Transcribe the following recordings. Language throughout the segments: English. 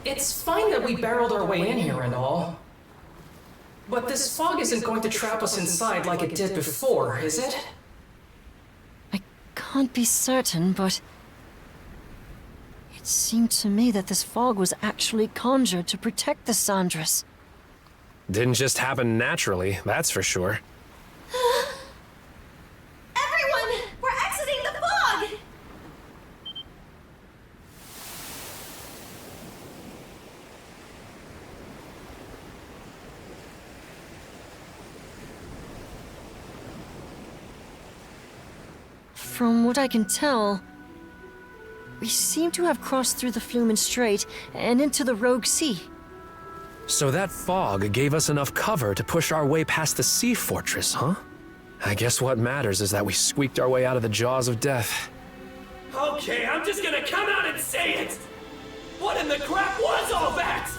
It's fine that we barreled our way in here and all. But this fog isn't going to trap us inside like it did before, is it? I can't be certain, but... it seemed to me that this fog was actually conjured to protect the Sandras. Didn't just happen naturally, that's for sure. Everyone! We're exiting the fog! From what I can tell, we seem to have crossed through the Flumen Strait and into the Rogue Sea. So that fog gave us enough cover to push our way past the sea fortress, huh? I guess what matters is that we squeaked our way out of the jaws of death. Okay, I'm just gonna come out and say it! What in the crap was all that?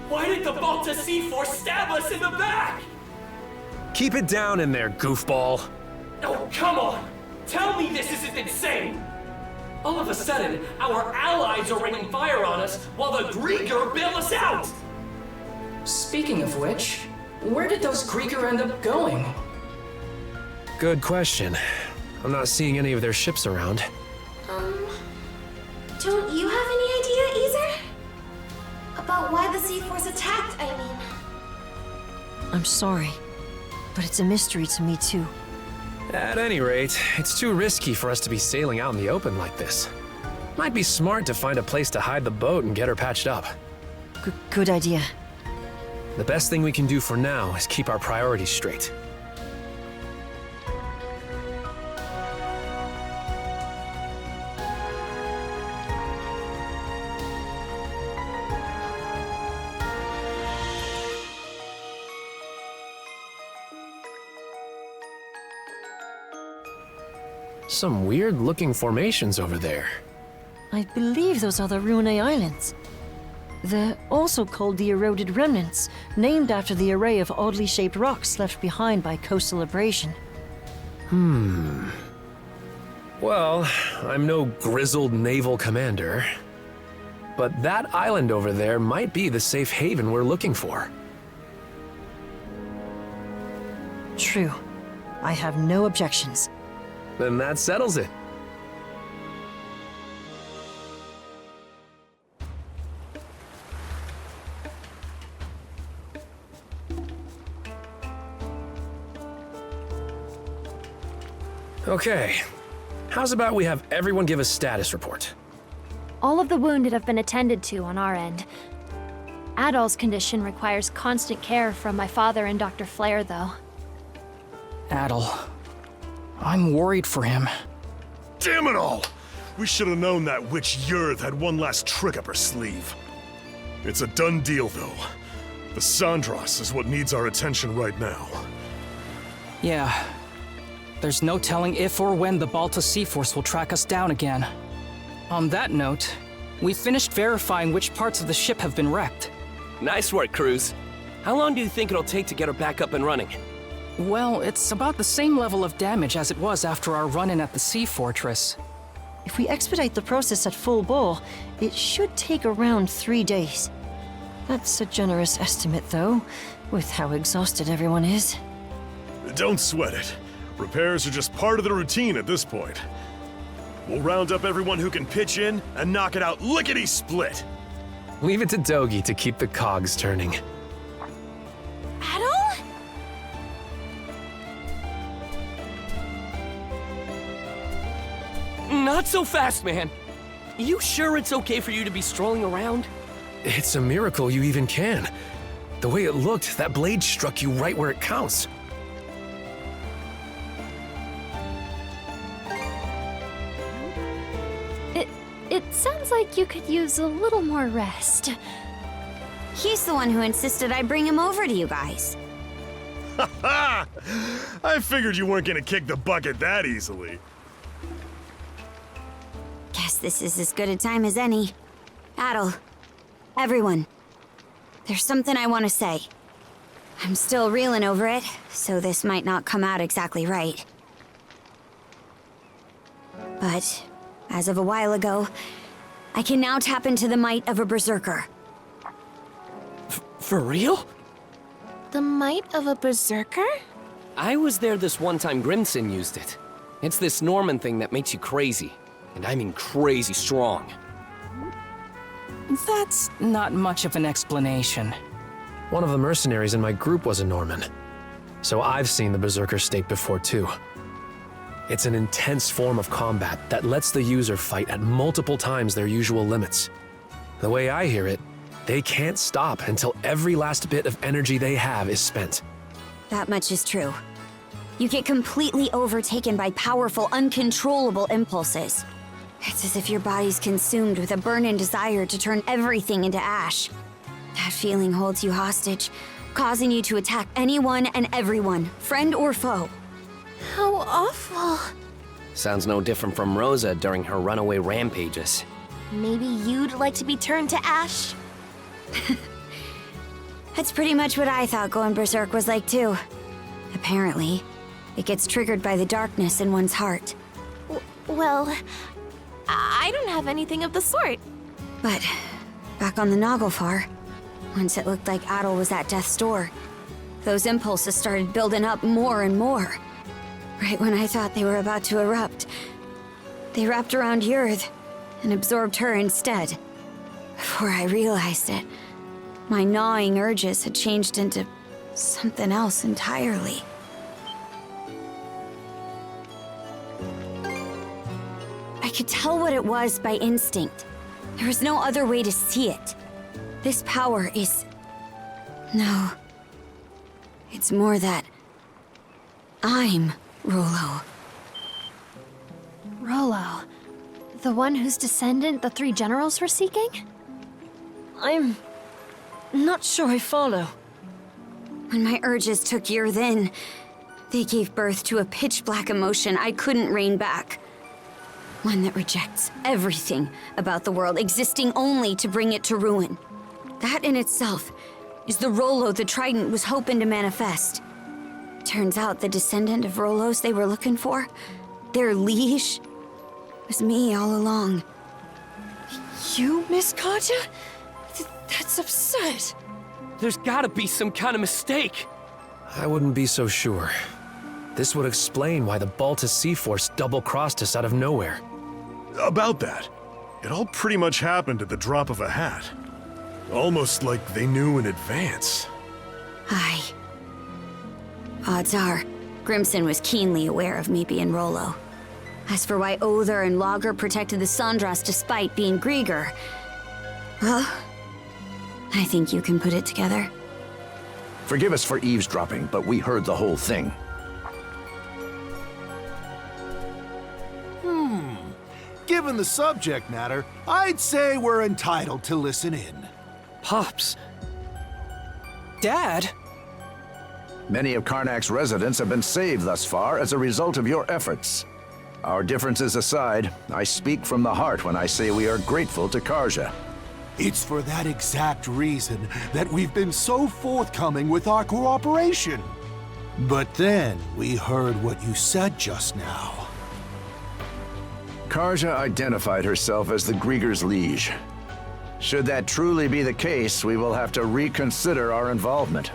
Why did the Balta Sea Force stab us in the back? Keep it down in there, goofball. Oh, come on! Tell me this isn't insane! All of a sudden, our allies are raining fire on us while the Grieger bail us out! Speaking of which, where did those Grieger end up going? Good question. I'm not seeing any of their ships around. Don't you have any idea, Ezer? About why the Sea Force attacked, I mean. I'm sorry, but it's a mystery to me too. At any rate, it's too risky for us to be sailing out in the open like this. Might be smart to find a place to hide the boat and get her patched up. Good idea. The best thing we can do for now is keep our priorities straight. Some weird-looking formations over there. I believe those are the Rune Islands. They're also called the Eroded Remnants, named after the array of oddly shaped rocks left behind by coastal abrasion. Well, I'm no grizzled naval commander, but that island over there might be the safe haven we're looking for. True. I have no objections. Then that settles it. Okay. How's about we have everyone give a status report? All of the wounded have been attended to on our end. Adol's condition requires constant care from my father and Dr. Flair, though. Adol. I'm worried for him. Damn it all! We should have known that witch Yurth had one last trick up her sleeve. It's a done deal, though. The Sandras is what needs our attention right now. Yeah. There's no telling if or when the Balta Sea Force will track us down again. On that note, we finished verifying which parts of the ship have been wrecked. Nice work, Cruz. How long do you think it'll take to get her back up and running? Well, it's about the same level of damage as it was after our run-in at the Sea Fortress. If we expedite the process at full bore, it should take around 3 days. That's a generous estimate, though, with how exhausted everyone is. Don't sweat it. Repairs are just part of the routine at this point. We'll round up everyone who can pitch in and knock it out lickety-split. Leave it to Dogi to keep the cogs turning. Adol? Not so fast, man. You sure it's okay for you to be strolling around? It's a miracle you even can. The way it looked, that blade struck you right where it counts. It sounds like you could use a little more rest. He's the one who insisted I bring him over to you guys. Ha! I figured you weren't gonna kick the bucket that easily. Guess this is as good a time as any. Adol, everyone, there's something I want to say. I'm still reeling over it, so this might not come out exactly right. But as of a while ago, I can now tap into the might of a berserker. For real? The might of a berserker? I was there this one time Grimson used it. It's this Norman thing that makes you crazy. And I mean crazy strong. That's not much of an explanation. One of the mercenaries in my group was a Norman, so I've seen the berserker state before too. It's an intense form of combat that lets the user fight at multiple times their usual limits. The way I hear it, they can't stop until every last bit of energy they have is spent. That much is true. You get completely overtaken by powerful, uncontrollable impulses. It's as if your body's consumed with a burning desire to turn everything into ash. That feeling holds you hostage, causing you to attack anyone and everyone, friend or foe. How awful. Sounds no different from Rosa during her runaway rampages. Maybe you'd like to be turned to ash? That's pretty much what I thought going berserk was like too. Apparently, it gets triggered by the darkness in one's heart. Well, I don't have anything of the sort. But back on the Naglfar, once it looked like Adol was at death's door, those impulses started building up more and more. Right when I thought they were about to erupt, they wrapped around Yurth and absorbed her instead. Before I realized it, my gnawing urges had changed into something else entirely. I could tell what it was by instinct. There was no other way to see it. This power is... No. It's more that... I'm Rollo. Rollo. The one whose descendant the three generals were seeking? I'm not sure I follow. When my urges took Yurth in, they gave birth to a pitch-black emotion I couldn't rein back. One that rejects everything about the world, existing only to bring it to ruin. That in itself is the Rollo the Trident was hoping to manifest. Turns out the descendant of Rollos they were looking for, their liege, was me all along. You, Miss Karja? That's absurd. There's gotta be some kind of mistake. I wouldn't be so sure. This would explain why the Baltus Sea Force double-crossed us out of nowhere. About that, it all pretty much happened at the drop of a hat. Almost like they knew in advance. Aye. Odds are, Grimson was keenly aware of me being Rollo. As for why Other and Logr protected the Sandras despite being Grieger, well, I think you can put it together. Forgive us for eavesdropping, but we heard the whole thing. Given the subject matter, I'd say we're entitled to listen in. Pops. Dad? Many of Karnak's residents have been saved thus far as a result of your efforts. Our differences aside, I speak from the heart when I say we are grateful to Karja. It's for that exact reason that we've been so forthcoming with our cooperation. But then we heard what you said just now. Karja identified herself as the Grieger's liege. Should that truly be the case, we will have to reconsider our involvement.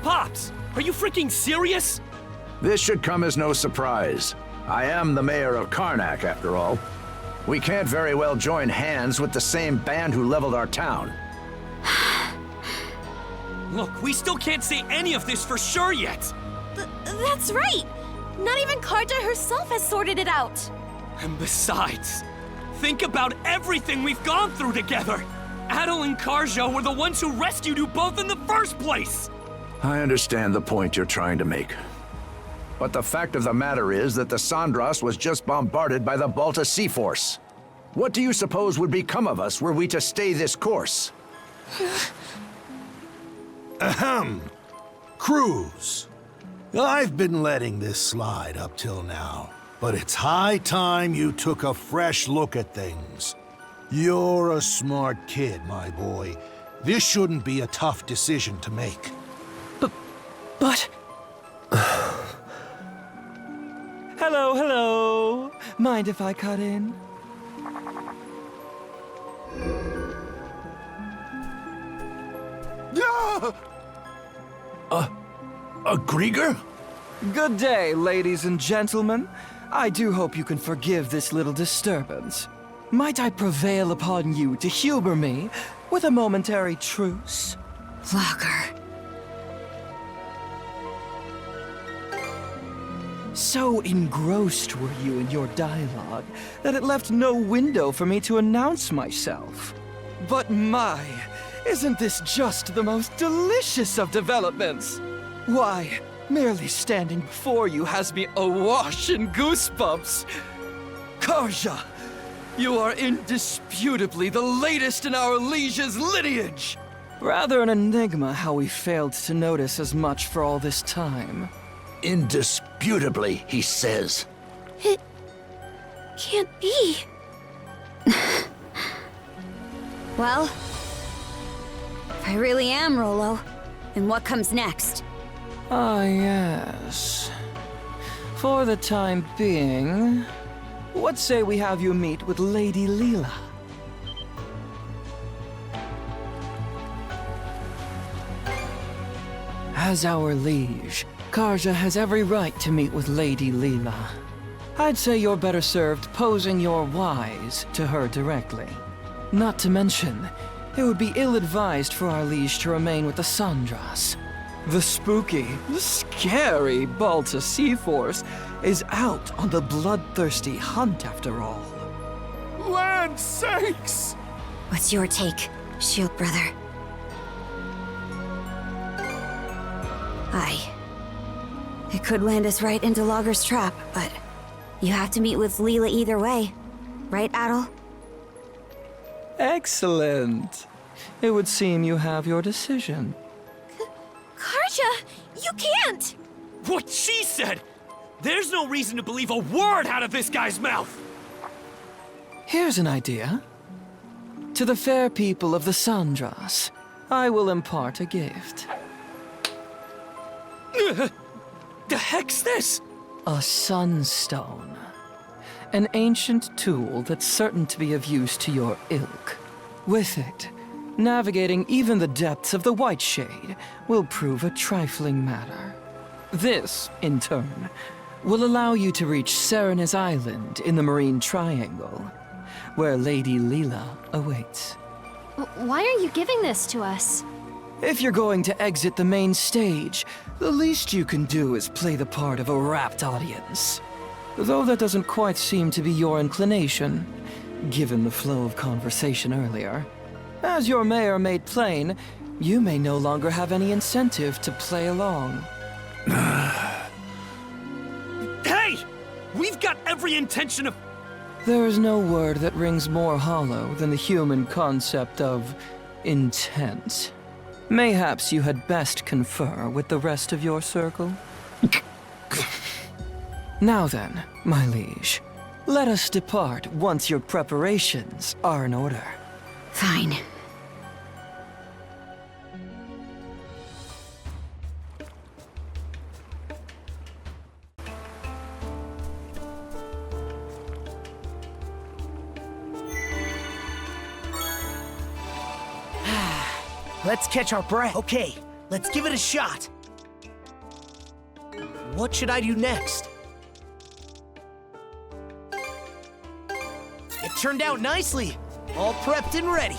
Pops, are you freaking serious? This should come as no surprise. I am the mayor of Karnak, after all. We can't very well join hands with the same band who leveled our town. Look, we still can't say any of this for sure yet. That's right! Not even Karja herself has sorted it out! And besides, think about everything we've gone through together! Adol and Karja were the ones who rescued you both in the first place! I understand the point you're trying to make. But the fact of the matter is that the Sandras was just bombarded by the Baltus Sea Force. What do you suppose would become of us were we to stay this course? Ahem. Cruz. I've been letting this slide up till now, but it's high time you took a fresh look at things. You're a smart kid, my boy. This shouldn't be a tough decision to make. But... Hello. Mind if I cut in? A Grieger? Good day, ladies and gentlemen. I do hope you can forgive this little disturbance. Might I prevail upon you to humor me with a momentary truce? Logr. So engrossed were you in your dialogue that it left no window for me to announce myself. But my, isn't this just the most delicious of developments? Why, merely standing before you has me awash in goosebumps. Karja, you are indisputably the latest in our liege's lineage. Rather an enigma how we failed to notice as much for all this time. Indisputably, he says. It can't be. Well, if I really am Rollo, then what comes next? Ah, yes. For the time being, what say we have you meet with Lady Leela? As our liege, Karja has every right to meet with Lady Leela. I'd say you're better served posing your whys to her directly. Not to mention, it would be ill-advised for our liege to remain with the Sandras. The spooky, scary Balta Seaforce is out on the bloodthirsty hunt after all. Land sakes! What's your take, Shield Brother? Aye. It could land us right into Logr's trap, but you have to meet with Leela either way. Right, Adol? Excellent. It would seem you have your decision. Karja, you can't! What she said! There's no reason to believe a word out of this guy's mouth! Here's an idea. To the fair people of the Sandras, I will impart a gift. The heck's this? A sunstone. An ancient tool that's certain to be of use to your ilk. With it, navigating even the depths of the White Shade will prove a trifling matter. This, in turn, will allow you to reach Serenes Island in the Marine Triangle, where Lady Leela awaits. Why are you giving this to us? If you're going to exit the main stage, the least you can do is play the part of a rapt audience. Though that doesn't quite seem to be your inclination, given the flow of conversation earlier. As your mayor made plain, you may no longer have any incentive to play along. Hey! We've got every intention of... There is no word that rings more hollow than the human concept of intent. Mayhaps you had best confer with the rest of your circle? Now then, my liege, let us depart once your preparations are in order. Fine. Let's catch our breath. Okay, let's give it a shot. What should I do next? It turned out nicely. All prepped and ready.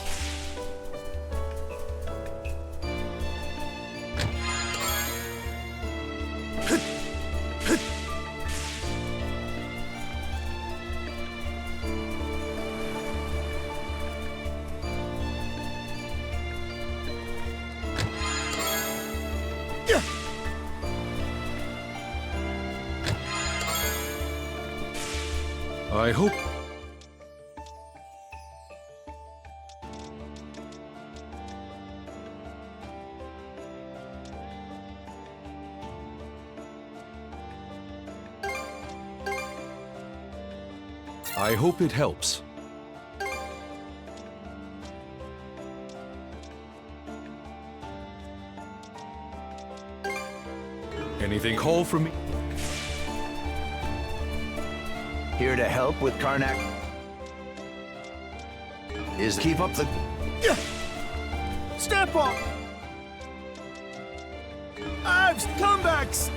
I hope... I hope it helps. Anything call from me? Here to help with Karnak is keep up the... Step up! I've comebacks!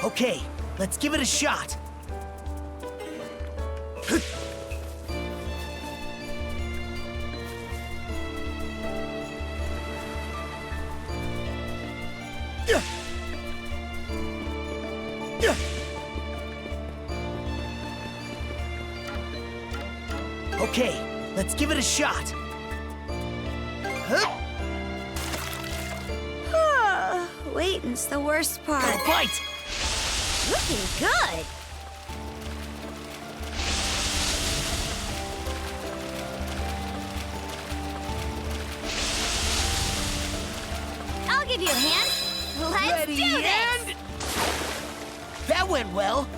Okay, let's give it a shot. Okay, let's give it a shot. Waiting's the worst part. Got a bite! Looking good. I'll give you a hand. Let's Ready do this. and... That went well.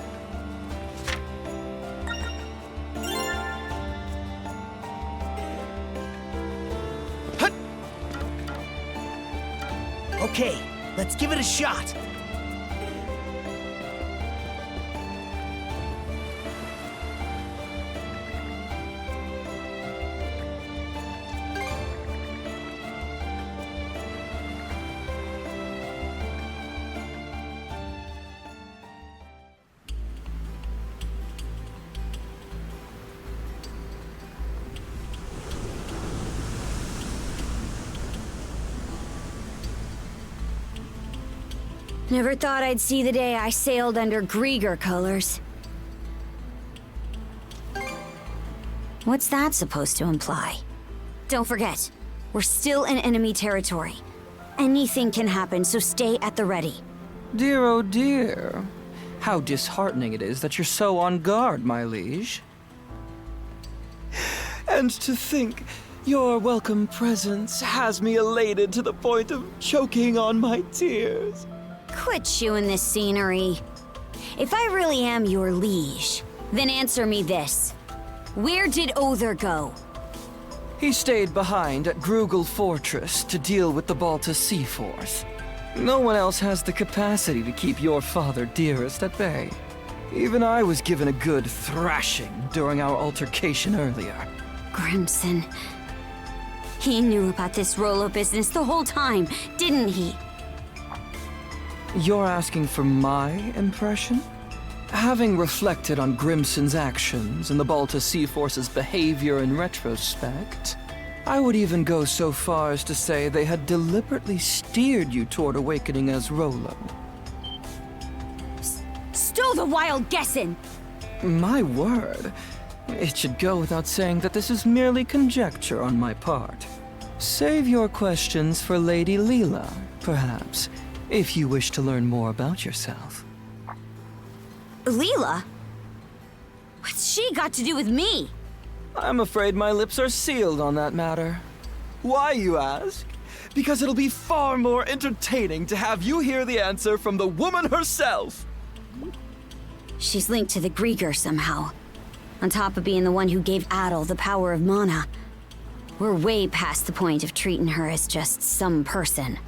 Hut. Okay, let's give it a shot. Never thought I'd see the day I sailed under Grieger colors. What's that supposed to imply? Don't forget, we're still in enemy territory. Anything can happen, so stay at the ready. Dear, oh dear. How disheartening it is that you're so on guard, my liege. And to think, your welcome presence has me elated to the point of choking on my tears. Quit chewing this scenery. If I really am your liege, then answer me this. Where did Other go? He stayed behind at Grugel Fortress to deal with the Balta Sea Force. No one else has the capacity to keep your father dearest at bay. Even I was given a good thrashing during our altercation earlier. Grimson. He knew about this Rollo business the whole time, didn't he? You're asking for my impression? Having reflected on Grimson's actions and the Balta Sea Force's behavior in retrospect, I would even go so far as to say they had deliberately steered you toward awakening as Rollo. Stow the wild guessing! My word. It should go without saying that this is merely conjecture on my part. Save your questions for Lady Leela, perhaps, if you wish to learn more about yourself. Leela? What's she got to do with me? I'm afraid my lips are sealed on that matter. Why, you ask? Because it'll be far more entertaining to have you hear the answer from the woman herself! She's linked to the Grieger somehow. On top of being the one who gave Adol the power of mana. We're way past the point of treating her as just some person.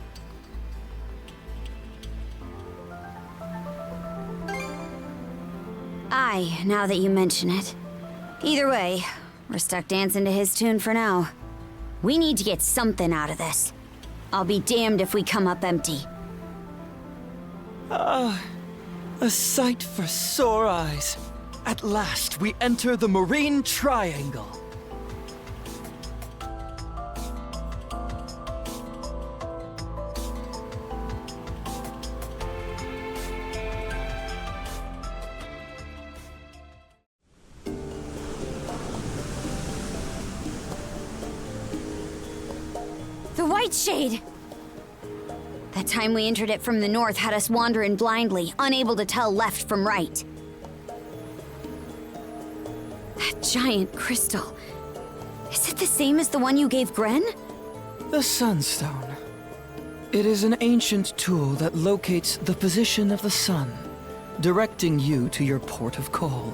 Aye, now that you mention it. Either way, we're stuck dancing to his tune for now. We need to get something out of this. I'll be damned if we come up empty. A sight for sore eyes. At last, we enter the Marine Triangle. The White Shade! The That time we entered it from the north had us wandering blindly, unable to tell left from right. That giant crystal. Is it the same as the one you gave Gren? The Sunstone. It is an ancient tool that locates the position of the sun, directing you to your port of call.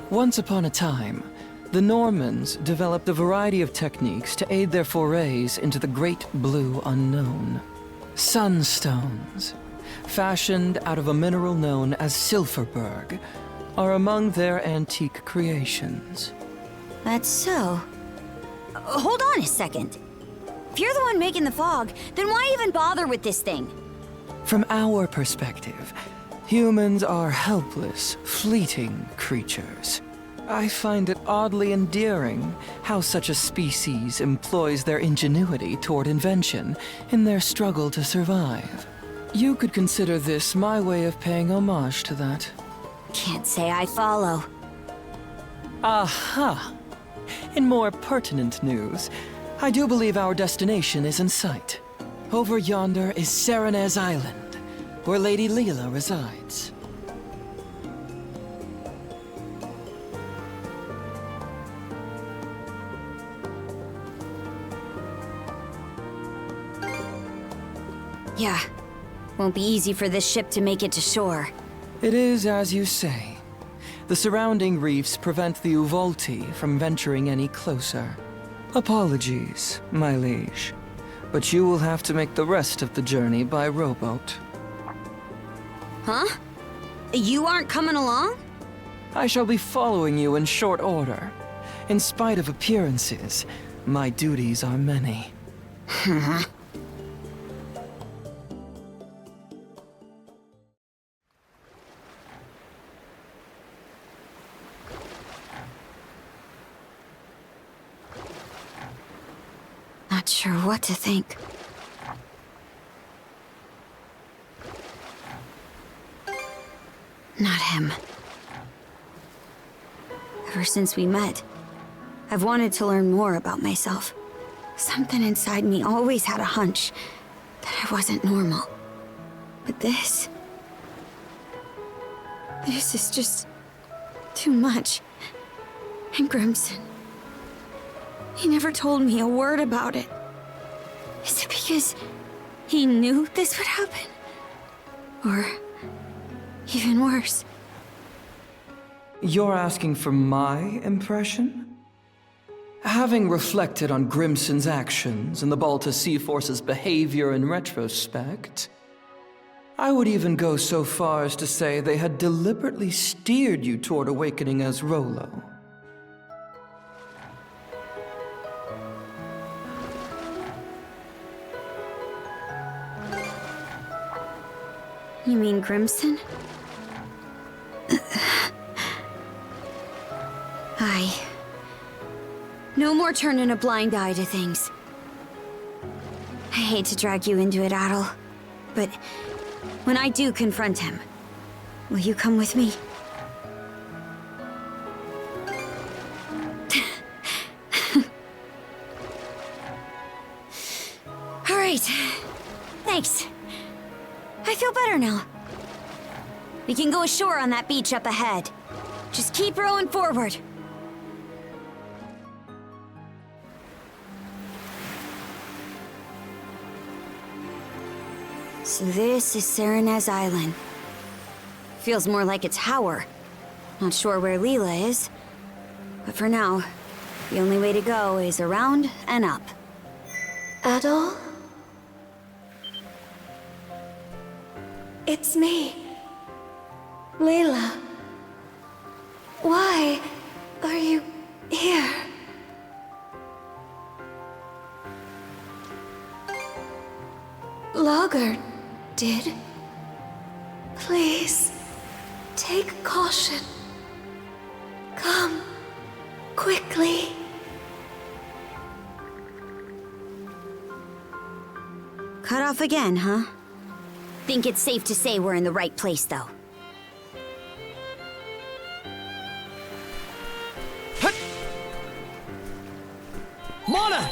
Once upon a time, the Normans developed a variety of techniques to aid their forays into the great blue unknown. Sunstones, fashioned out of a mineral known as Silverberg, are among their antique creations. That's so. Hold on a second. If you're the one making the fog, then why even bother with this thing? From our perspective, humans are helpless, fleeting creatures. I find it oddly endearing how such a species employs their ingenuity toward invention in their struggle to survive. You could consider this my way of paying homage to that. Can't say I follow. Aha! In more pertinent news, I do believe our destination is in sight. Over yonder is Serenes Island, where Lady Leela resides. Yeah. Won't be easy for this ship to make it to shore. It is as you say. The surrounding reefs prevent the Uvolti from venturing any closer. Apologies, my liege, but you will have to make the rest of the journey by rowboat. Huh? You aren't coming along? I shall be following you in short order. In spite of appearances, my duties are many. Not sure what to think. Not him. Ever since we met, I've wanted to learn more about myself. Something inside me always had a hunch that I wasn't normal. But this is just too much. And Grimson, he never told me a word about it. Is it because he knew this would happen? Or even worse? You're asking for my impression? Having reflected on Grimson's actions and the Balta Sea Force's behavior in retrospect, I would even go so far as to say they had deliberately steered you toward awakening as Rollo. You mean Grimson? No more turning a blind eye to things. I hate to drag you into it, Adel, but when I do confront him, will you come with me? All right. Thanks. I feel better now. We can go ashore on that beach up ahead. Just keep rowing forward. So this is Serenes Island. Feels more like a tower. Not sure where Leela is. But for now, the only way to go is around and up. Adol? It's me. Layla. Why are you here? Logr did. Please, take caution. Come, quickly. Cut off again, huh? Think it's safe to say we're in the right place, though. Mana!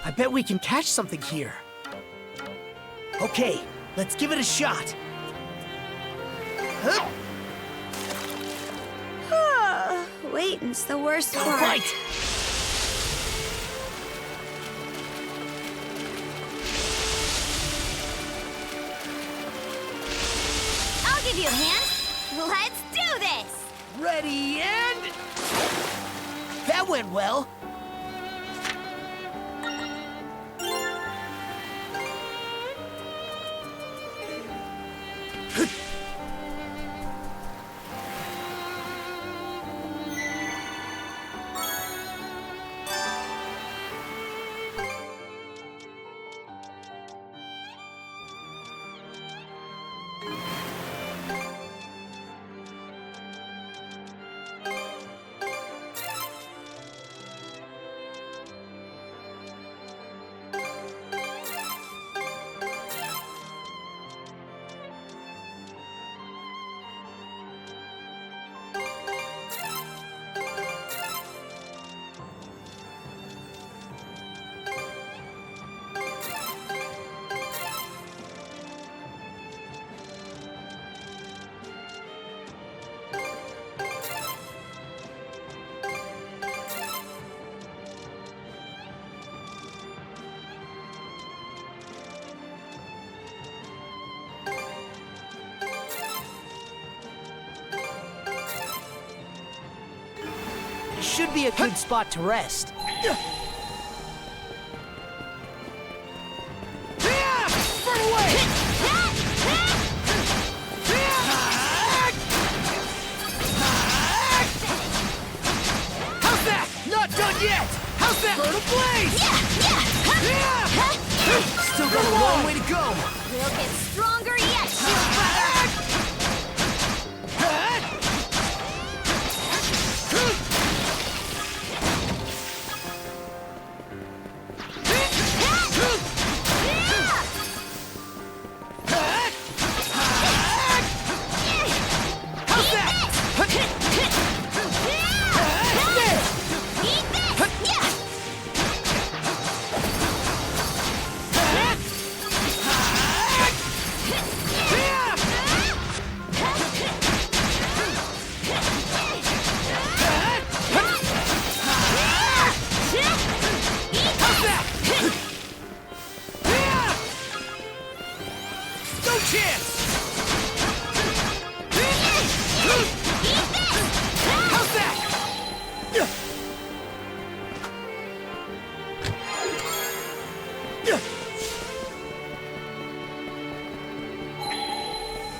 I bet we can catch something here. Okay, let's give it a shot. Huh? Waiting's the worst part. Right. I'll give you a hand. Let's do this! Ready and... That went well. Should be a good spot to rest. Burn away! How's that? Not done yet! How's that? Burn a blaze! Still got a long way to go. We'll get stronger yet, shield brother!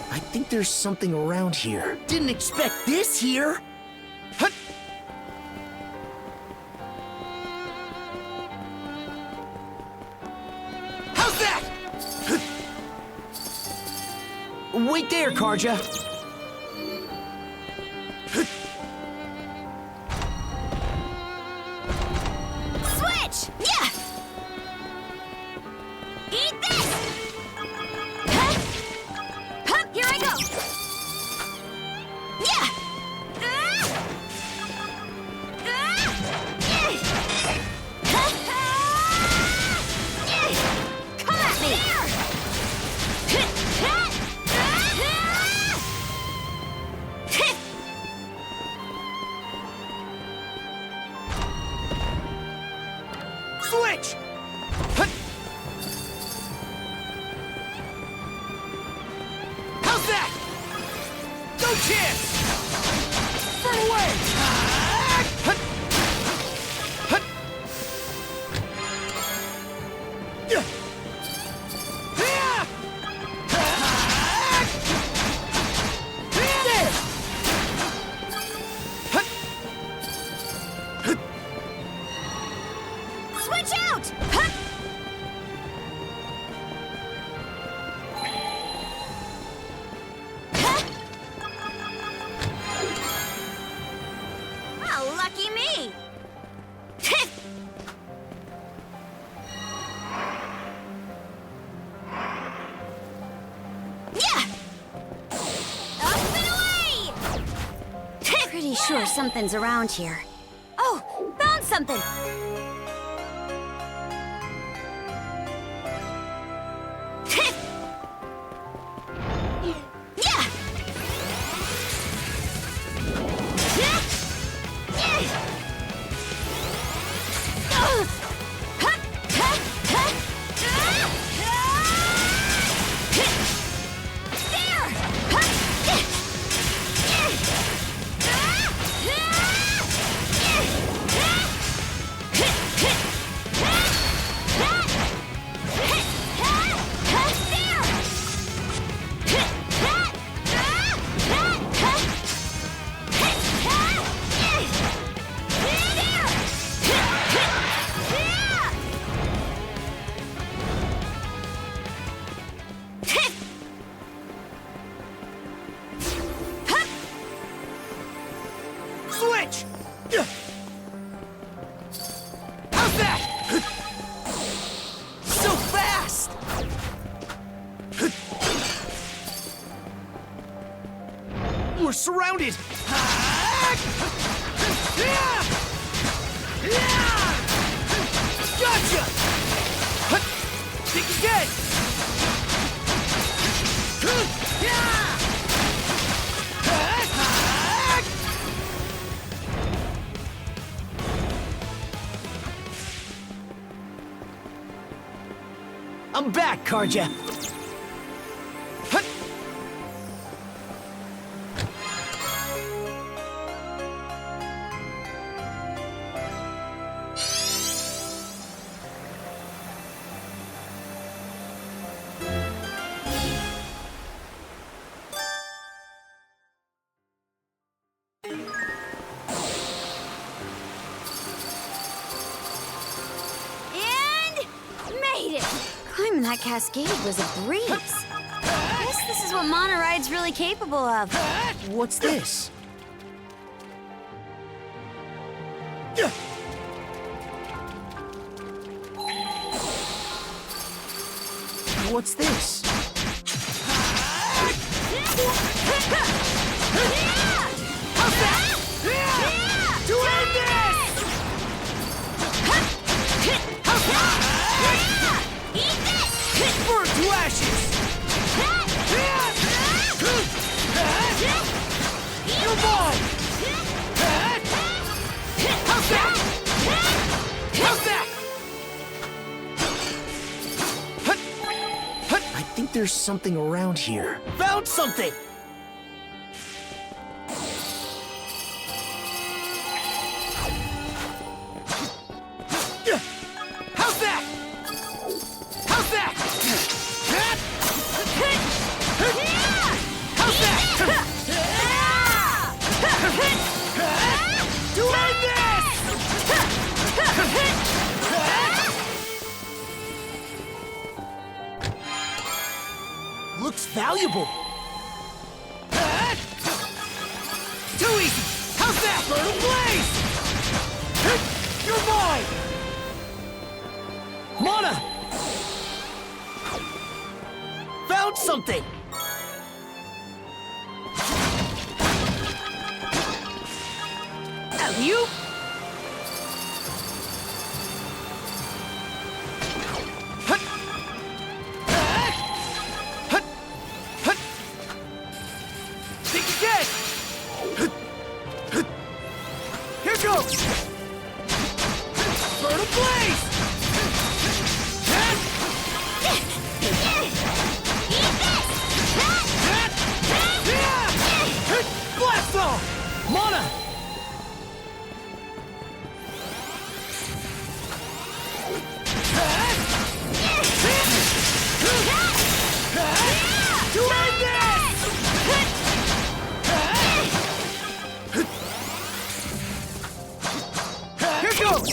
I think there's something around here. Didn't expect this here. Hut. How's that? Wait there, Karja. Switch! Yeah! Eat this! Huh? Huh, here I go! Yeah! Come at me! Switch! Hut. How's that? No chance! Burn away! Hut. Hut. Yeah. Yeah. There. Hut. Hut. Switch out! Huh? Huh? Well, lucky me! Yeah! Up and away! Pretty sure something's around here. Oh, found something! Switch! How's that? So fast! We're surrounded! Gotcha! Think again! I'm back, Karja. Climbing that cascade was a breeze. I guess this is what monoride's really capable of. What's this? What's this? To end this! Burn to ashes! You're mine! How's that? How's that? I think there's something around here. Found something! How's that? How's that? How's that? To end this! Looks valuable. Too easy. How's that? Burn blaze! You're mine! Mana! Found something! Alley-oop! Think again! Here goes! Burn blaze! Blast off! Mana! To end this! Here goes!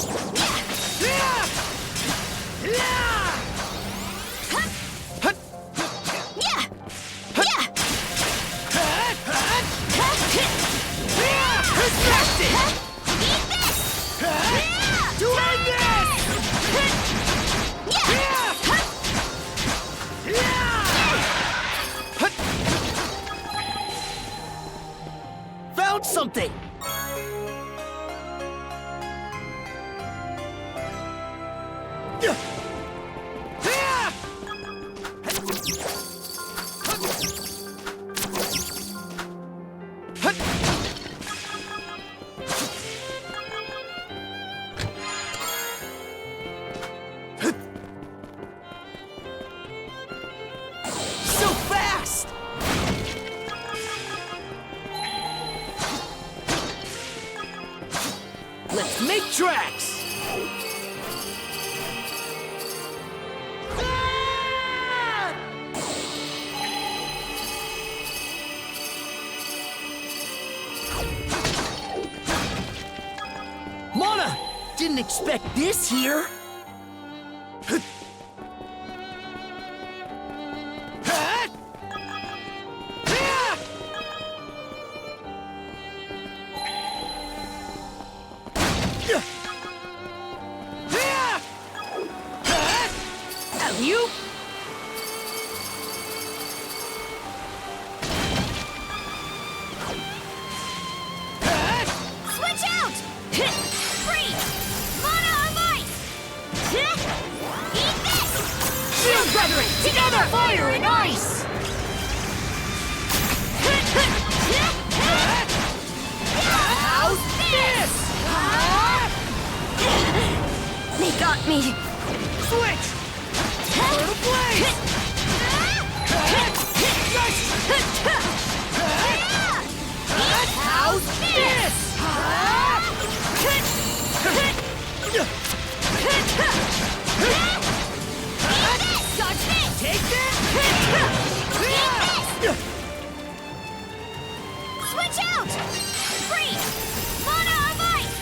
To end this! Found something! tracks! Mana! Didn't expect this here! You? Switch out! Freeze! Mana of ice! Eat this! Shield brethren, together! Fire and ice! How's this? They got me. Switch! Turtle blade! How's this? Dodge this! Take this! Switch out! Freeze! Mana of ice!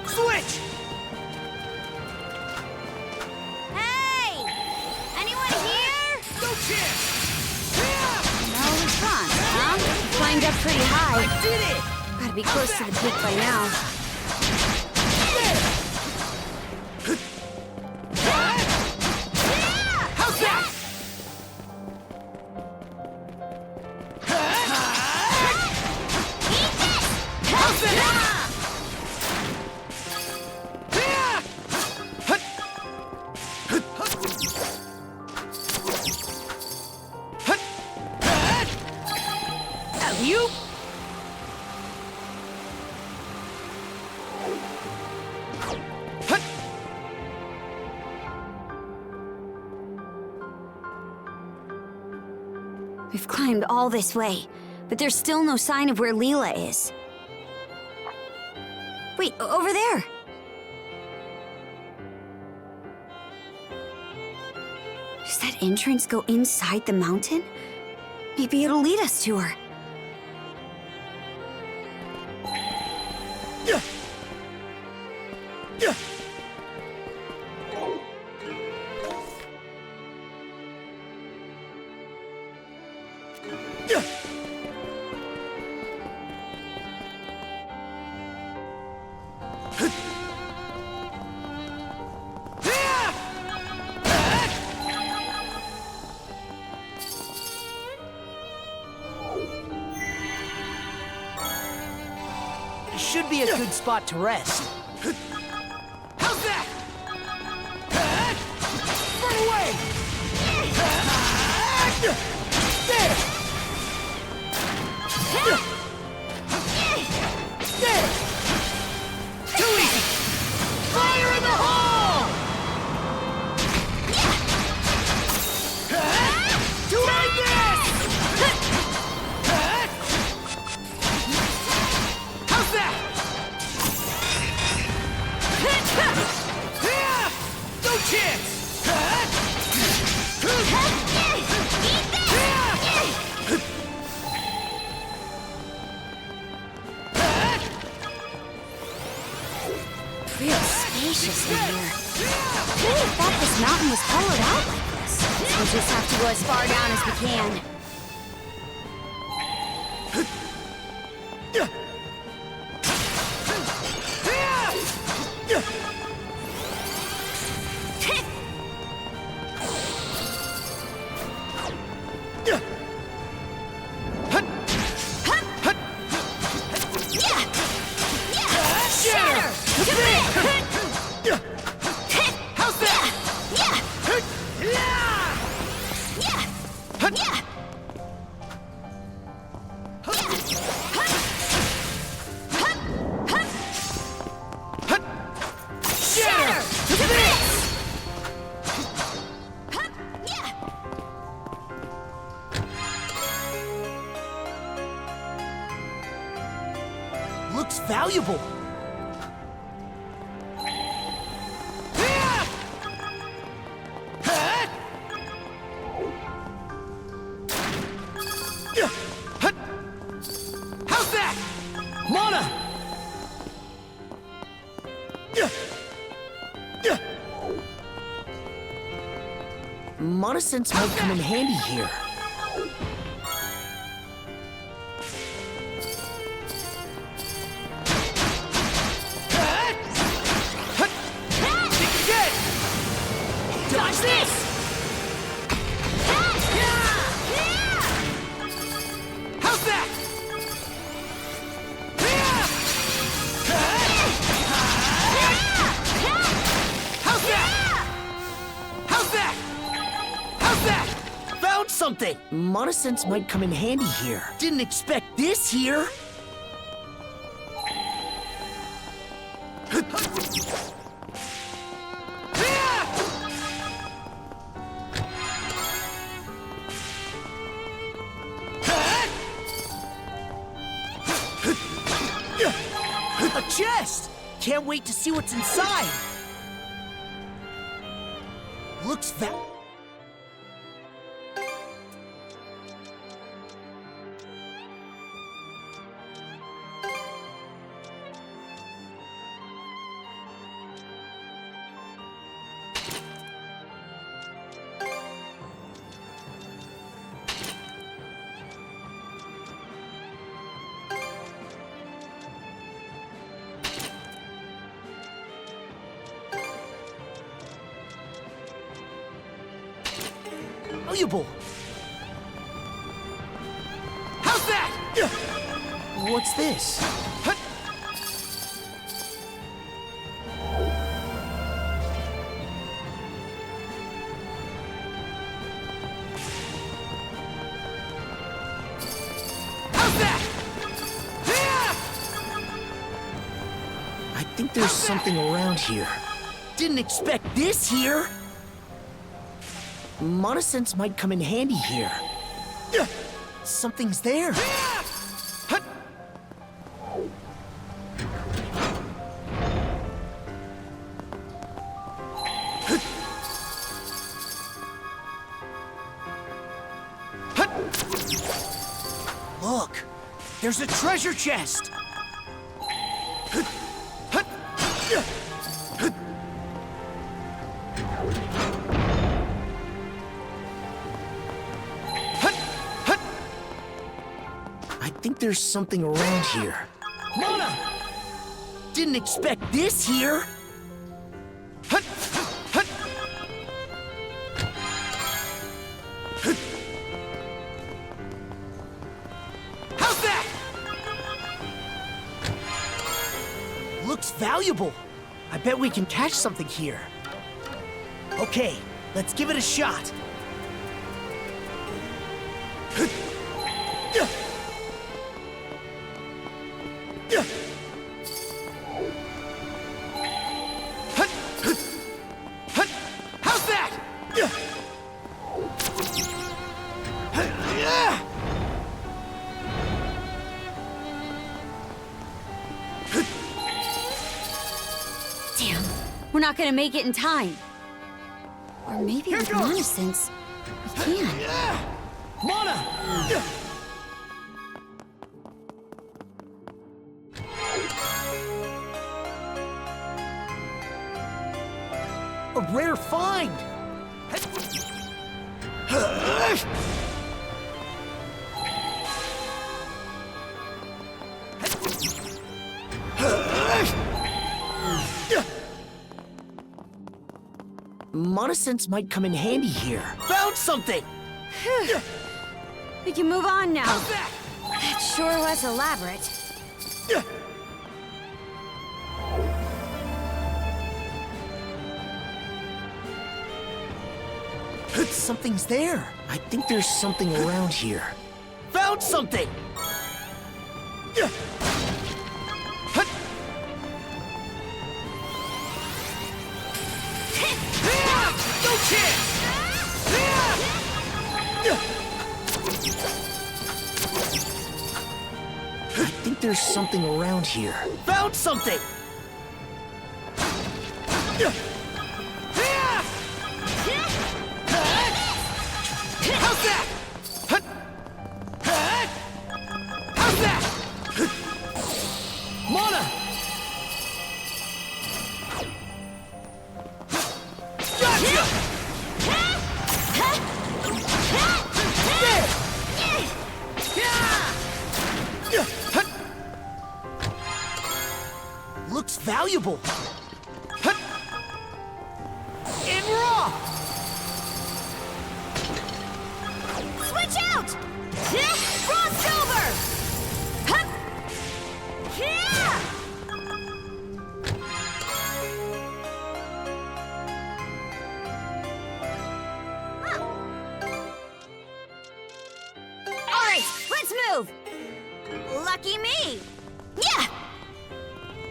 Switch! Hey! Anyone here? No chance! No response, huh? Climbed up pretty high. I did it! Gotta be close to the peak by now. How's that? How's that? You? We've climbed all this way, but there's still no sign of where Leela is. Wait, over there! Does that entrance go inside the mountain? Maybe it'll lead us to her. Should be a good spot to rest. How's that? Burn away! Too easy! Fire in the hole! Try this! How's that? No chance! Real spacious in here. Who would have thought this mountain was hollowed out like this? We'll just have to go as far down as we can. Looks valuable. How's that? Mana! Mana sense might come in handy here. Dodge this! How's that? How's that? How's that? How's that? Found something! Mana sense might come in handy here. Didn't expect this here. A chest! Can't wait to see what's inside. Looks valuable. How's that? What's this? How's that? I think there's something around here. Didn't expect this here. Mana sense might come in handy here. Something's there. Look, there's a treasure chest. I think there's something around here. Mana! Didn't expect this here. How's that? Looks valuable. I bet we can catch something here. Okay, let's give it a shot. How's that? Damn, we're not gonna make it in time. Or maybe with Mana sense, we can. Mana! A rare find! Mana sense might come in handy here. Found something! We can move on now. That sure was elaborate. Something's there. I think there's something around here. Found something! No chance! I think think there's something around here. Found something! How's that? How's that? Mana! Gotcha! Looks valuable. And raw! Switch out! Frost over! Alright, let's move! Lucky me! Yeah!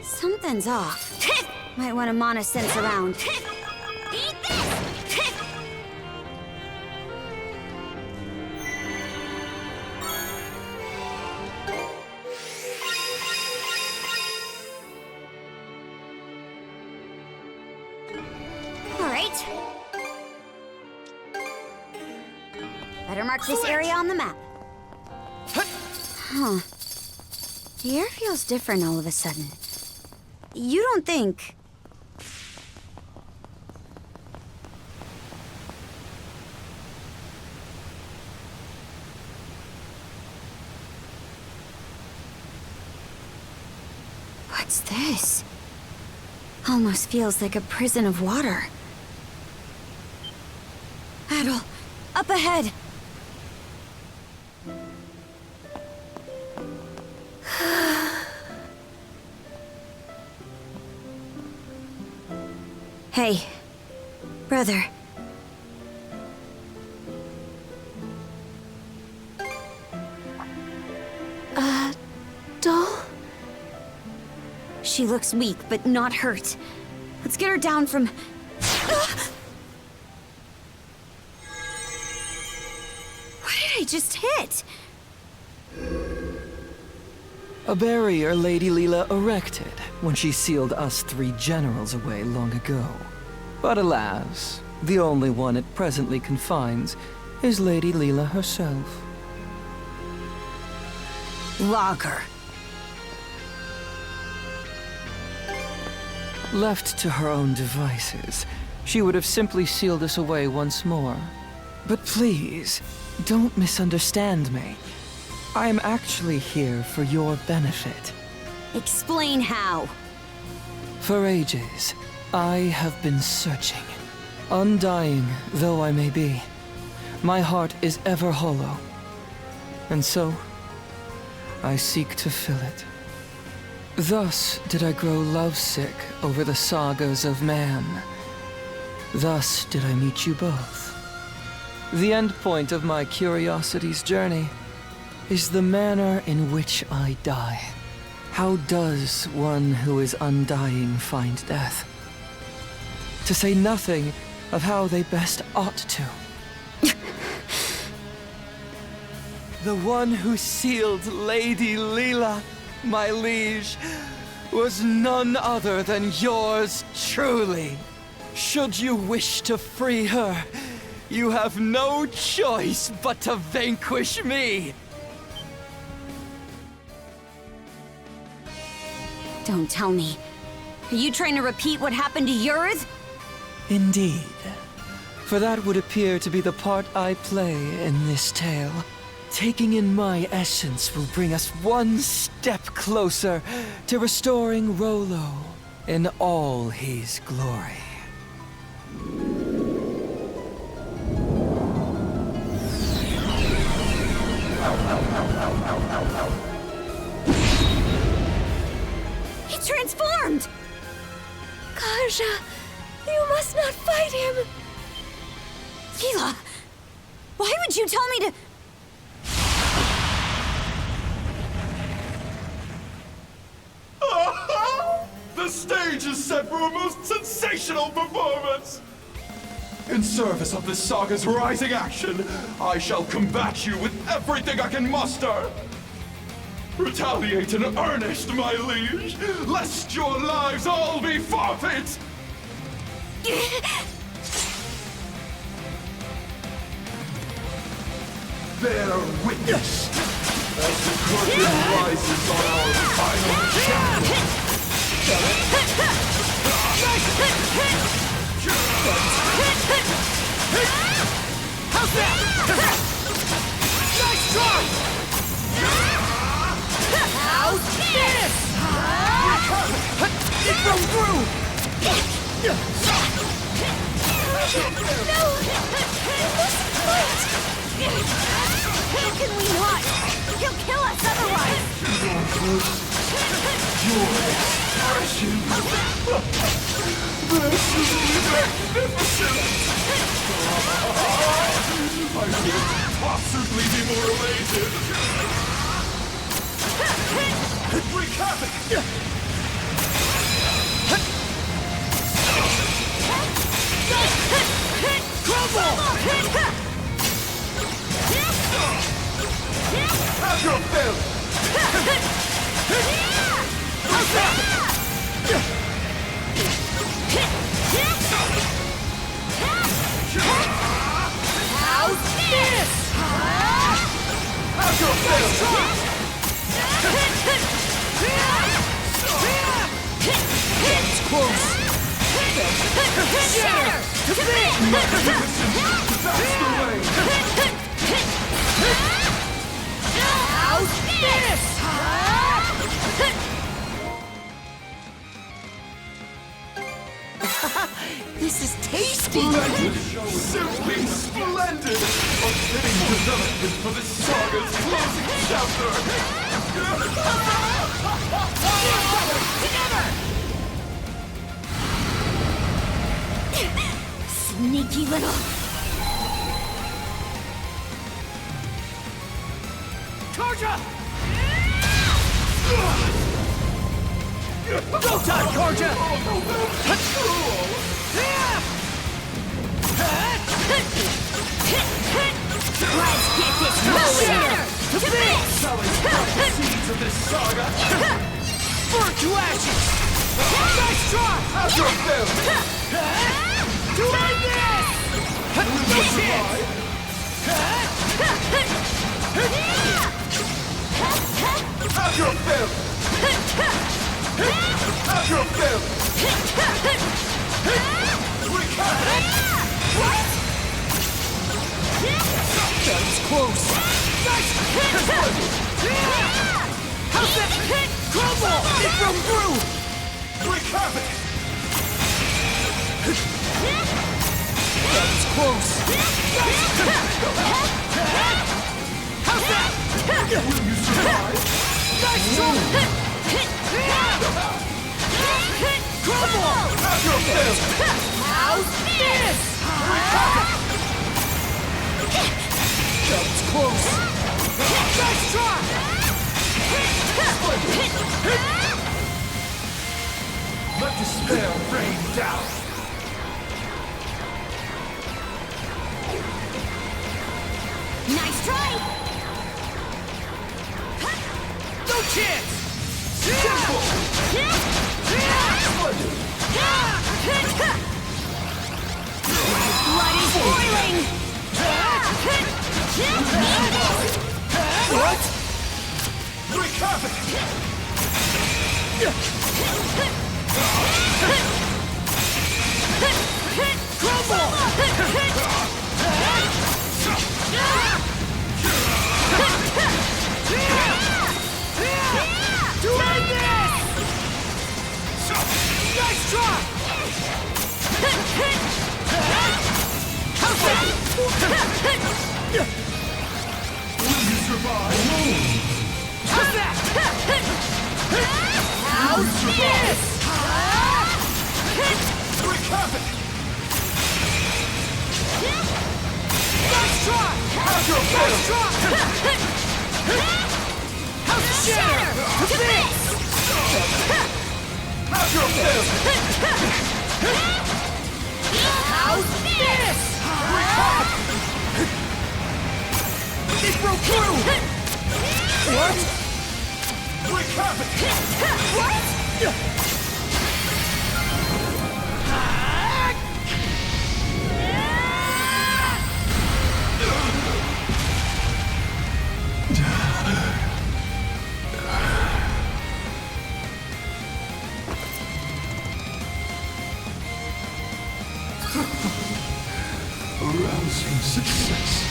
Something's off. Might want to mana sense around. Eat this! Alright. Better mark this area on the map. Huh. The air feels different all of a sudden. You don't think... What's this? Almost feels like a prison of water. Adol, up ahead! Hey, brother. Doll? She looks weak, but not hurt. Let's get her down from... What did I just hit? A barrier Lady Leela erected when she sealed us 3 generals away long ago. But alas, the only one it presently confines is Lady Leela herself. Logr. Left to her own devices, she would have simply sealed us away once more. But please, don't misunderstand me. I am actually here for your benefit. Explain how. For ages, I have been searching. Undying though I may be, my heart is ever hollow. And so, I seek to fill it. Thus did I grow lovesick over the sagas of man. Thus did I meet you both. The end point of my curiosity's journey is the manner in which I die. How does one who is undying find death? To say nothing of how they best ought to. The one who sealed Lady Leela, my liege, was none other than yours truly. Should you wish to free her, you have no choice but to vanquish me. Don't tell me. Are you trying to repeat what happened to yours? Indeed. For that would appear to be the part I play in this tale. Taking in my essence will bring us one step closer to restoring Rollo in all his glory. He transformed! Karja, you must not fight him! Leela, why would you tell me to... The stage is set for a most sensational performance! In service of this saga's rising action, I shall combat you with everything I can muster! Retaliate in earnest, my liege, lest your lives all be forfeit! Bear witness as the curtain rises on our final chapter. How's that? Nice try! How's this? It broke through! No! How can we not? He'll kill us otherwise! Your expression! This is magnificent! I couldn't possibly be more elated! Wreak havoc! Crumble! Have your fill! How's that? How's this? Have your fill! It's close! Shatter! To bit! That's the way! How's this? This is tasty! Splendid! Simply splendid! A fitting development for the saga's closing chapter! Sneaky little... Karja! Go time, Karja! Let's get this rolling! To bits! Seeds of this saga! Burn to ashes! Nice try! Have your fill! To end this! No chance! Have your fill! Have your fill! Wreak havoc! What? That was close! Nice! How's that? Crumble! It broke through! Wreak havoc! That was close! How's that? Will you survive? Nice try! Crumble! Have your fill! How's this? That was close! Nice try! Let despair rain down! Nice try! No chance! Simple! Blood is boiling! What? Wreak havoc! Crumble! To end this! Nice try! How's that? Will you survive? How's that? How's this? Wreak havoc! Nice try! Have your Nice fill! try! How's the shatter? To bits! Have your fill! How's this? It broke through! What? Rousing success.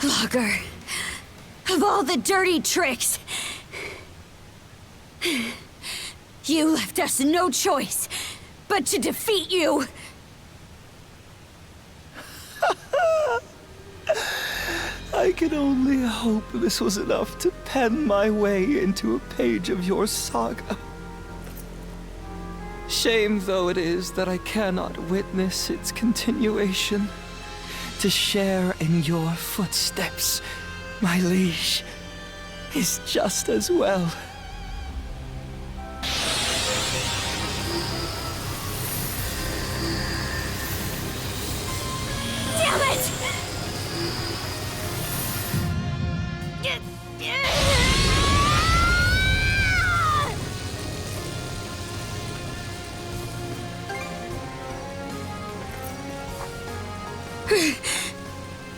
Logr, of all the dirty tricks, you left us no choice but to defeat you. I can only hope this was enough to pen my way into a page of your saga. Shame though it is that I cannot witness its continuation. To share in your footsteps, my liege, is just as well. Damn it!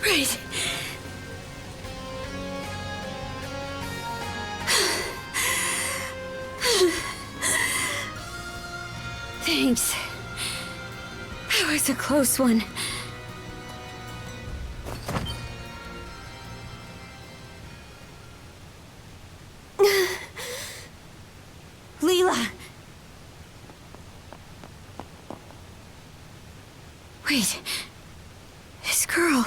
Right. Thanks. That was a close one. Leela! Wait. This girl...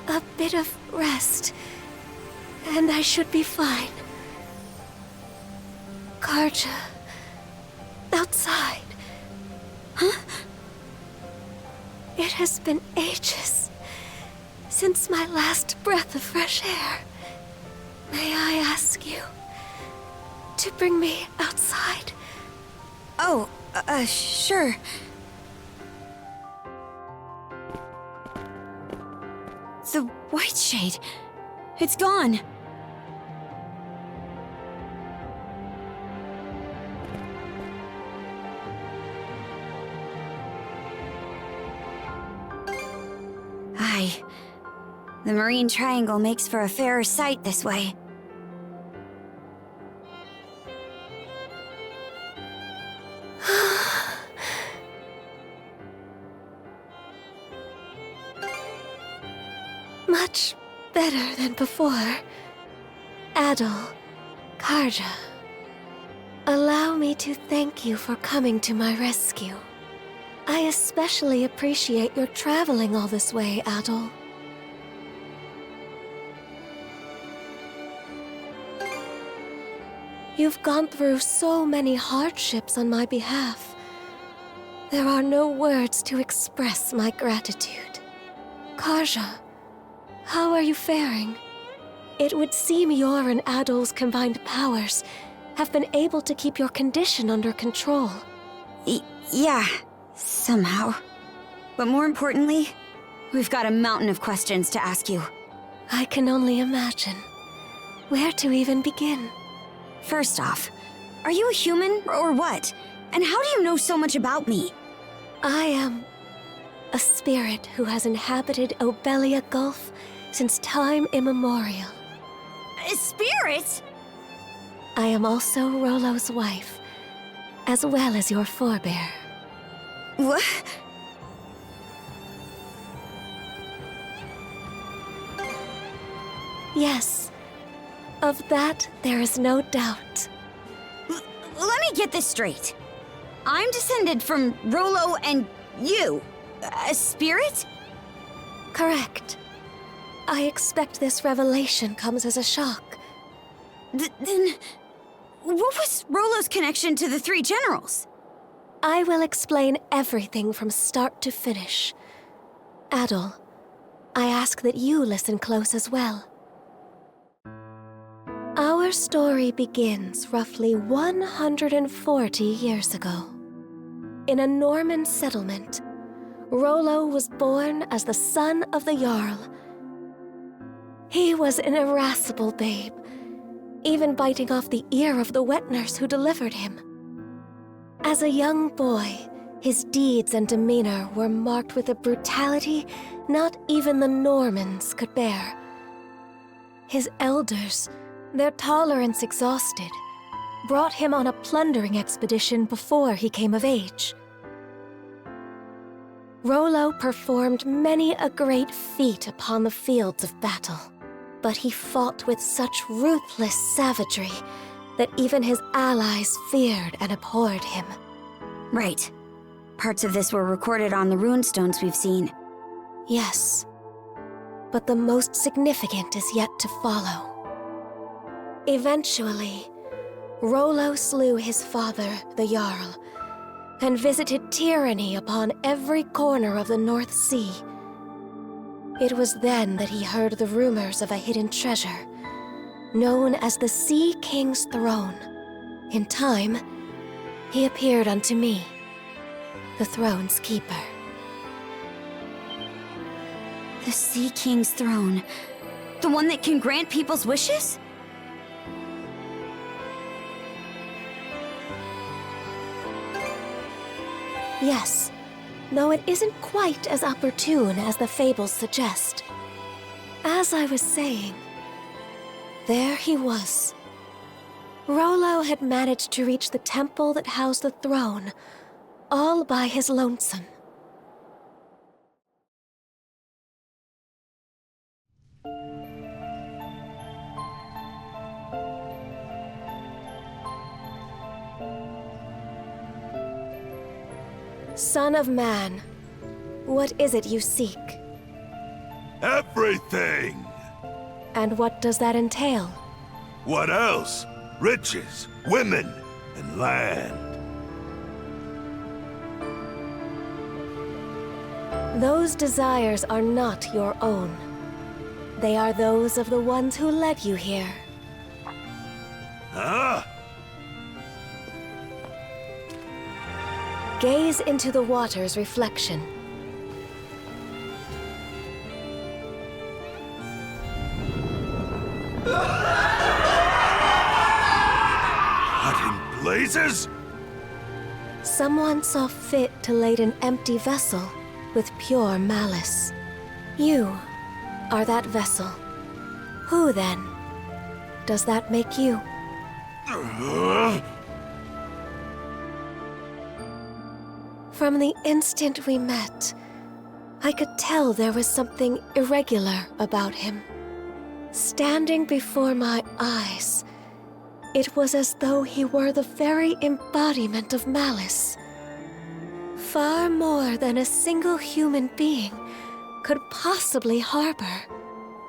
A bit of rest, and I should be fine. Karja... outside. Huh? It has been ages since my last breath of fresh air. May I ask you to bring me outside? Oh, sure. The white shade. It's gone. Aye. The marine triangle makes for a fairer sight this way. Much better than before. Adol, Karja, allow me to thank you for coming to my rescue. I especially appreciate your traveling all this way, Adol. You've gone through so many hardships on my behalf. There are no words to express my gratitude. Karja, how are you faring? It would seem your and Adol's combined powers have been able to keep your condition under control. Yeah, somehow. But more importantly, we've got a mountain of questions to ask you. I can only imagine. Where to even begin? First off, are you a human or what? And how do you know so much about me? I am a spirit who has inhabited Obelia Gulf since time immemorial. A spirit? I am also Rollo's wife, as well as your forebear. What? Yes. Of that, there is no doubt. Let me get this straight. I'm descended from Rollo and you. A spirit? Correct. I expect this revelation comes as a shock. Then, what was Rollo's connection to the three generals? I will explain everything from start to finish. Adol, I ask that you listen close as well. Our story begins roughly 140 years ago. In a Norman settlement, Rollo was born as the son of the Jarl. He was an irascible babe, even biting off the ear of the wet nurse who delivered him. As a young boy, his deeds and demeanor were marked with a brutality not even the Normans could bear. His elders, their tolerance exhausted, brought him on a plundering expedition before he came of age. Rollo performed many a great feat upon the fields of battle, but he fought with such ruthless savagery that even his allies feared and abhorred him. Right. Parts of this were recorded on the runestones we've seen. Yes, but the most significant is yet to follow. Eventually, Rollo slew his father, the Jarl, and visited tyranny upon every corner of the North Sea. It was then that he heard the rumors of a hidden treasure, known as the Sea King's Throne. In time, he appeared unto me, the throne's keeper. The Sea King's Throne? The one that can grant people's wishes? Yes, though it isn't quite as opportune as the fables suggest. As I was saying, there he was. Rollo had managed to reach the temple that housed the throne, all by his lonesome. Son of man, what is it you seek? Everything! And what does that entail? What else? Riches, women, and land. Those desires are not your own. They are those of the ones who led you here. Huh? Gaze into the water's reflection. What in blazes? Someone saw fit to lade an empty vessel with pure malice. You are that vessel. Who, then, does that make you? From the instant we met, I could tell there was something irregular about him. Standing before my eyes, it was as though he were the very embodiment of malice. Far more than a single human being could possibly harbor.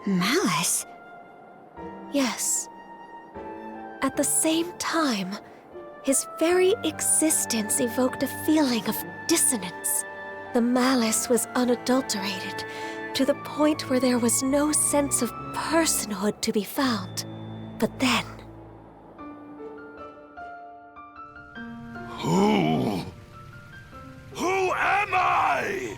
Malice? Yes. At the same time, his very existence evoked a feeling of dissonance. The malice was unadulterated, to the point where there was no sense of personhood to be found. But then... Who am I?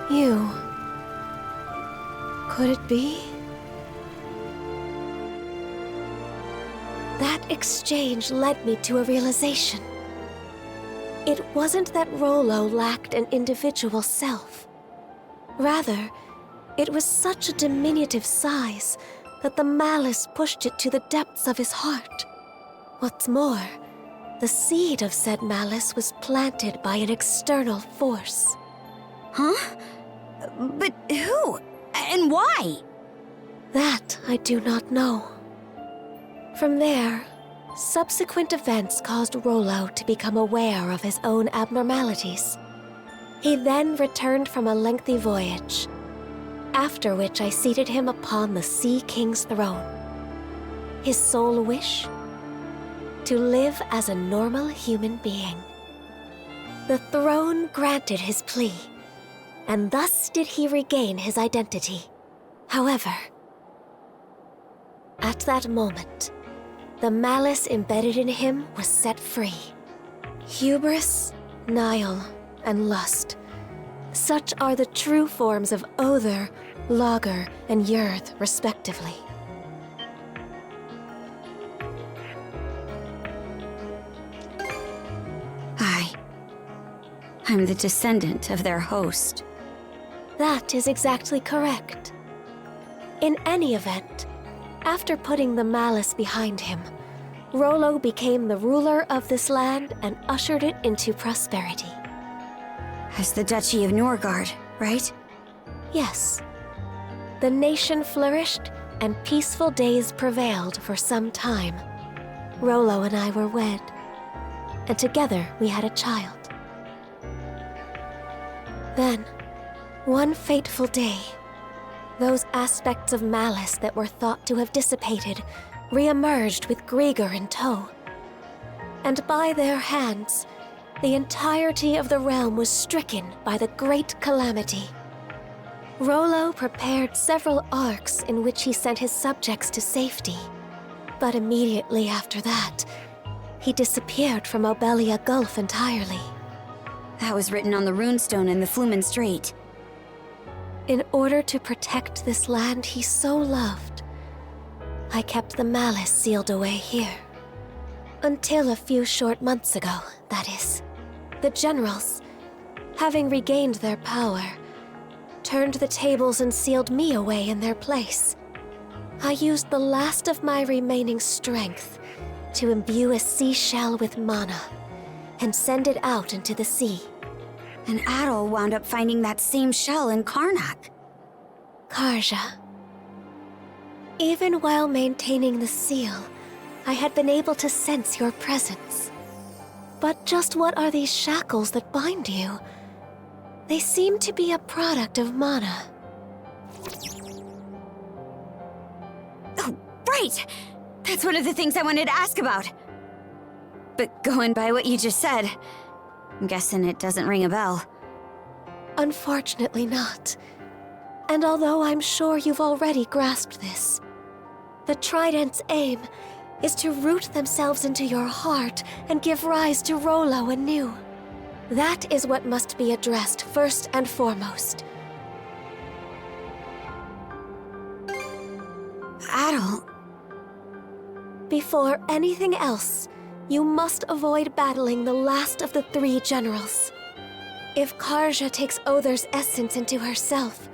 You... Could it be? That exchange led me to a realization. It wasn't that Rollo lacked an individual self. Rather, it was such a diminutive size that the malice pushed it to the depths of his heart. What's more, the seed of said malice was planted by an external force. Huh? But who? And why? That I do not know. From there, subsequent events caused Rollo to become aware of his own abnormalities. He then returned from a lengthy voyage, after which I seated him upon the Sea King's throne. His sole wish? To live as a normal human being. The throne granted his plea, and thus did he regain his identity. However, at that moment, the malice embedded in him was set free. Hubris, Nile, and lust. Such are the true forms of Other, Logr, and Yurth, respectively. I'm the descendant of their host. That is exactly correct. In any event, after putting the malice behind him, Rollo became the ruler of this land and ushered it into prosperity. As the Duchy of Norgard, right? Yes. The nation flourished, and peaceful days prevailed for some time. Rollo and I were wed, and together we had a child. Then, one fateful day, those aspects of malice that were thought to have dissipated re-emerged with Grieger in tow. And by their hands, the entirety of the realm was stricken by the great calamity. Rollo prepared several arcs in which he sent his subjects to safety. But immediately after that, he disappeared from Obelia Gulf entirely. That was written on the runestone in the Flumen Strait. In order to protect this land he so loved, I kept the malice sealed away here. Until a few short months ago, that is. The generals, having regained their power, turned the tables and sealed me away in their place. I used the last of my remaining strength to imbue a seashell with mana and send it out into the sea. And Adol wound up finding that same shell in Karnak. Karja. Even while maintaining the seal, I had been able to sense your presence. But just what are these shackles that bind you? They seem to be a product of mana. Oh, right! That's one of the things I wanted to ask about. But going by what you just said, I'm guessing it doesn't ring a bell. Unfortunately not. And although I'm sure you've already grasped this, the trident's aim is to root themselves into your heart and give rise to Rollo anew. That is what must be addressed first and foremost. Adol. Before anything else, you must avoid battling the last of the three generals. If Karja takes Other's essence into herself,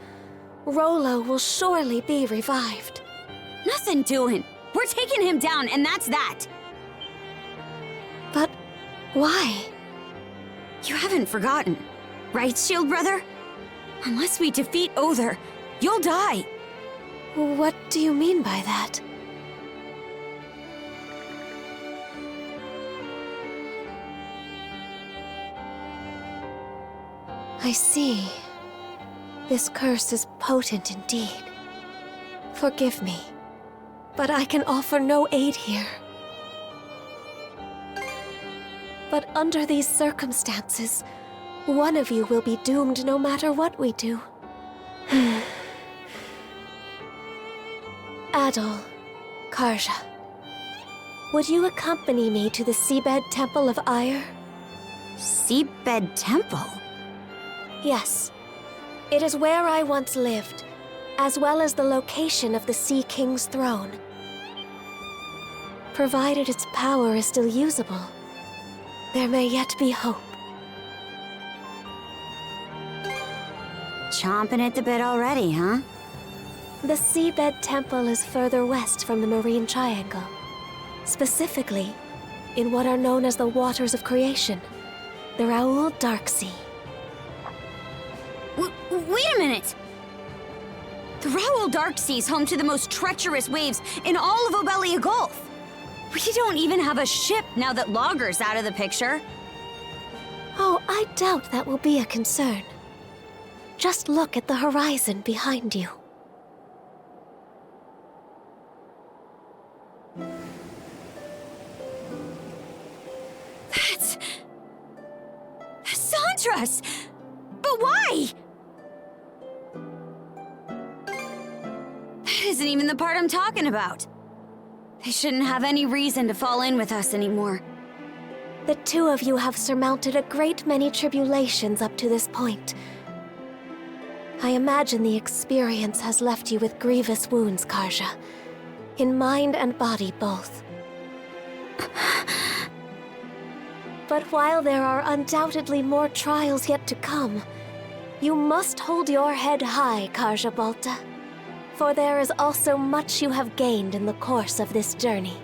Rollo will surely be revived. Nothing doing. We're taking him down, and that's that. But why? You haven't forgotten, right, Shield Brother? Unless we defeat Other, you'll die. What do you mean by that? I see. This curse is potent indeed. Forgive me, but I can offer no aid here. But under these circumstances, one of you will be doomed no matter what we do. Adol, Karja, would you accompany me to the Seabed Temple of Ire? Seabed Temple? Yes. It is where I once lived, as well as the location of the Sea King's throne. Provided its power is still usable, there may yet be hope. Chomping at the bit already, huh? The Seabed Temple is further west from the Marine Triangle. Specifically, in what are known as the Waters of Creation, the Raoul Darksea. Wait a minute! The Raoul Darksea is home to the most treacherous waves in all of Obelia Gulf. We don't even have a ship now that Logr's out of the picture. Oh, I doubt that will be a concern. Just look at the horizon behind you. That's us. But why? That isn't even the part I'm talking about. They shouldn't have any reason to fall in with us anymore. The two of you have surmounted a great many tribulations up to this point. I imagine the experience has left you with grievous wounds, Karja. In mind and body both. But while there are undoubtedly more trials yet to come, you must hold your head high, Karja Balta. For there is also much you have gained in the course of this journey.